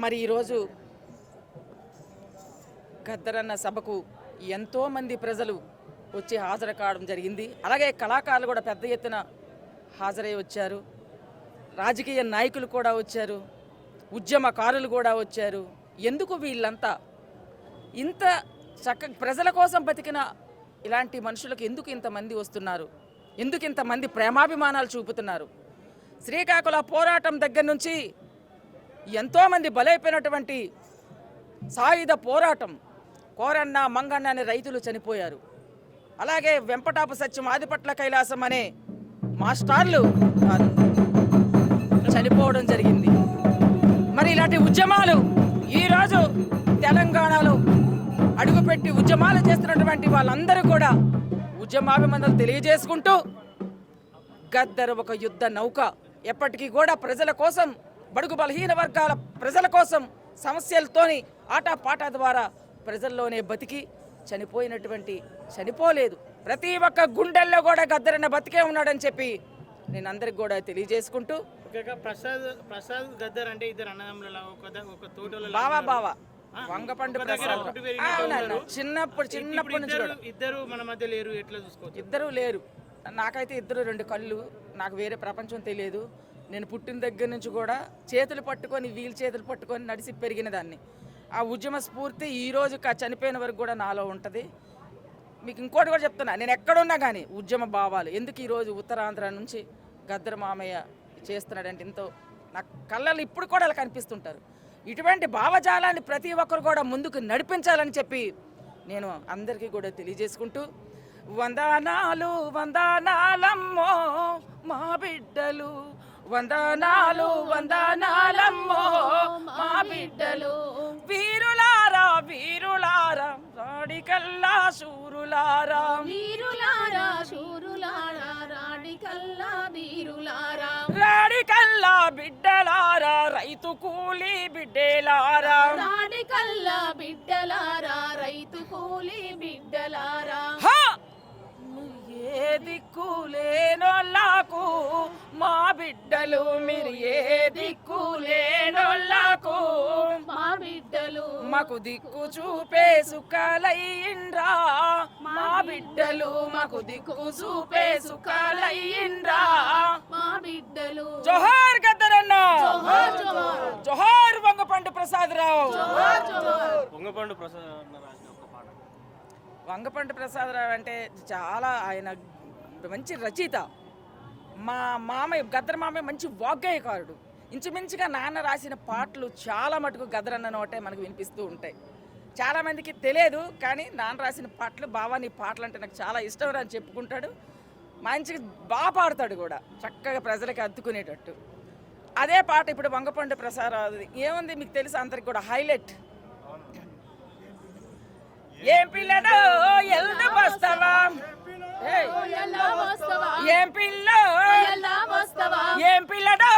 మరి ఈరోజు గద్దరన్న సభకు ఎంతోమంది ప్రజలు వచ్చి హాజరు కావడం జరిగింది. అలాగే కళాకారులు కూడా పెద్ద ఎత్తున హాజరై వచ్చారు. రాజకీయ నాయకులు కూడా వచ్చారు, ఉద్యమకారులు కూడా వచ్చారు. ఎందుకు వీళ్ళంతా ఇంత ప్రజల కోసం బతికిన ఇలాంటి మనుషులకు ఎందుకు ఇంతమంది వస్తున్నారు? ఎందుకు ఇంతమంది ప్రేమాభిమానాలు చూపుతున్నారు? శ్రీకాకుళ పోరాటం దగ్గర నుంచి ఎంతోమంది బలైపోయినటువంటి సాయుధ పోరాటం, కోరన్న మంగన్న అనే రైతులు చనిపోయారు. అలాగే వెంపటాపు సత్యం, ఆదిపట్ల కైలాసం అనే మాస్టర్లు చనిపోవడం జరిగింది. మరి ఇలాంటి ఉద్యమాలు ఈరోజు తెలంగాణలో అడుగుపెట్టి ఉద్యమాలు చేస్తున్నటువంటి వాళ్ళందరూ కూడా ఉద్యమాభిమందనలు తెలియజేసుకుంటూ గద్దర్ ఒక యుద్ధ నౌక, ఎప్పటికీ కూడా ప్రజల కోసం, బడుగు బలహీన వర్గాల ప్రజల కోసం సమస్యలతోని ఆటపాట ద్వారా ప్రజల్లోనే బతికి చనిపోలేదు. ప్రతి ఒక్క గుండెల్లో కూడా గద్దరన్న బతికే ఉన్నాడని చెప్పి నేను అందరికి కూడా తెలియజేసుకుంటూ, ప్రసాద్ గద్దర్ అంటే ఇద్దరు అన్నదమ్ముల ఒక తోటలో బావా వంగపండు చిన్నప్పటి నుంచి ఇద్దరు మన మధ్య లేరు, ఎట్లా చూసుకోవచ్చు? ఇద్దరు లేరు. నాకైతే ఇద్దరు రెండు కళ్ళు, నాకు వేరే ప్రపంచం తెలియదు. నేను పుట్టిన దగ్గర నుంచి కూడా చేతులు పట్టుకొని, వీల్ చేతులు పట్టుకొని నడిచి పెరిగిన దాన్ని. ఆ ఉద్యమ స్ఫూర్తి ఈరోజు చనిపోయిన వరకు కూడా నాలో ఉంటుంది. మీకు ఇంకోటి కూడా చెప్తున్నా, నేను ఎక్కడున్నా కానీ ఉద్యమ భావాలు ఎందుకు ఈరోజు ఉత్తరాంధ్ర నుంచి గద్దర్ మామయ్య చేస్తున్నాడంటే ఎంతో నా కళ్ళలో ఇప్పుడు కూడా అలా కనిపిస్తుంటారు. ఇటువంటి భావజాలాన్ని ప్రతి ఒక్కరు కూడా ముందుకు నడిపించాలని చెప్పి నేను అందరికీ కూడా తెలియజేసుకుంటూ, వందనాలు వందనాలమ్మో మా బిడ్డలు, వందనాలు వందనాలమ్మో మా బిడ్డలు, వీరులారా వీరులారా రాడికల్లా శూరులారా, వీరులారా శూరులారా రాడికల్లా వీరులారా, రాడికల్లా బిడ్డలారా రైతు కూలి బిడ్డలారా, రాడికల్లా బిడ్డలారా రైతు కూలి బిడ్డలారా, ఏ దిక్కు లేనోళ్ళకు మా బిడ్డలు, మీరు ఏ దిక్కు లేనోళ్ళకు మా బిడ్డలు, మాకు దిక్కు చూపే సుఖాలయ్యిండ్రా మా బిడ్డలు, మాకు దిక్కు చూపే సుఖాలయ్యిండ్రా మా బిడ్డలు. జోహార్ గద్దరన్న, జోహార్ జోహార్, జోహార్ వంగపండు ప్రసాదరావు. జోహార్ జోహార్. వంగపండు ప్రసాద్ రాసిన ఒక పాట. వంగపండు ప్రసాదరావు అంటే చాలా ఆయన మంచి రచయిత. మా మామయ్య గద్దర్ మామయ్య మంచి వాగ్గేయకారుడు. ఇంచుమించుగా నాన్న రాసిన పాటలు చాలా మటుకు గద్దరన్న నోటే మనకు వినిపిస్తూ ఉంటాయి. చాలామందికి తెలియదు, కానీ నాన్న రాసిన పాటలు, బావా నీ పాటలు అంటే నాకు చాలా ఇష్టం అని చెప్పుకుంటాడు. మంచిగా బాగా పాడతాడు కూడా, చక్కగా ప్రజలకు అద్దుకునేటట్టు. అదే పాట ఇప్పుడు వంగపండు ప్రసాదరావు ఏముంది మీకు తెలుసు అందరికి కూడా, హైలైట్. ఏం పిల్లడో ఎల్లు వస్తావా, ఏం పిల్లో ఏం పిల్లడో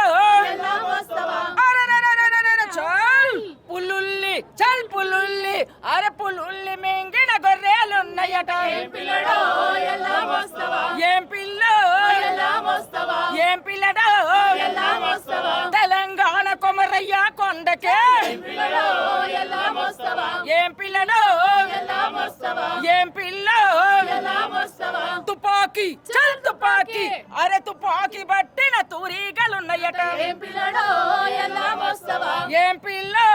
పుల్లుల్లి చల్ పుల్లుల్లి, అరే పుల్లుల్లి మింగిన గొర్రెలున్నాయట, ఏం పిల్లడో ఎలా వస్తావా, ఏం పిల్లో ఎలా వస్తావా, ఏం పిల్లడో ఎలా వస్తావా, తెలంగాణ కొమరయ్య కొండకే, ఏం పిల్లడో ఎలా వస్తావా, ఏం పిల్లడో ఎలా వస్తావా, ఏం పిల్లో ఎలా వస్తావా, తుపాకీ చల్ తుపాకీ, అరే తుపాకీ పట్టిన తూరిగలున్నాయట, ఏం పిల్లడో ఎలా వస్తావా, ఏం పిల్లో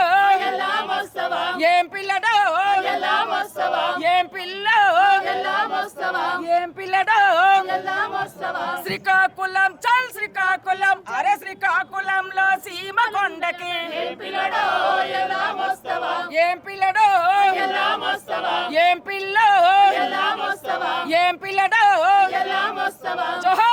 ఎలా వస్తావా, ఏం పిల్లడో ఎలా వస్తావా, ఏం పిల్లో ఎలా వస్తావా, ఏం పిల్లడో ఎలా వస్తావా, శ్రీకాకుళం చల్ శ్రీకాకుళం, అరే శ్రీకాకుళంలో సీమ కొండకి, ఏం పిల్లడో ఎలా వస్తావా, ఏం పిల్లడో ఎలా వస్తావా, ఏం పిల్లో ఎలా వస్తావా, ఏం పిల్లడో ఎలా వస్తావా. జోహార్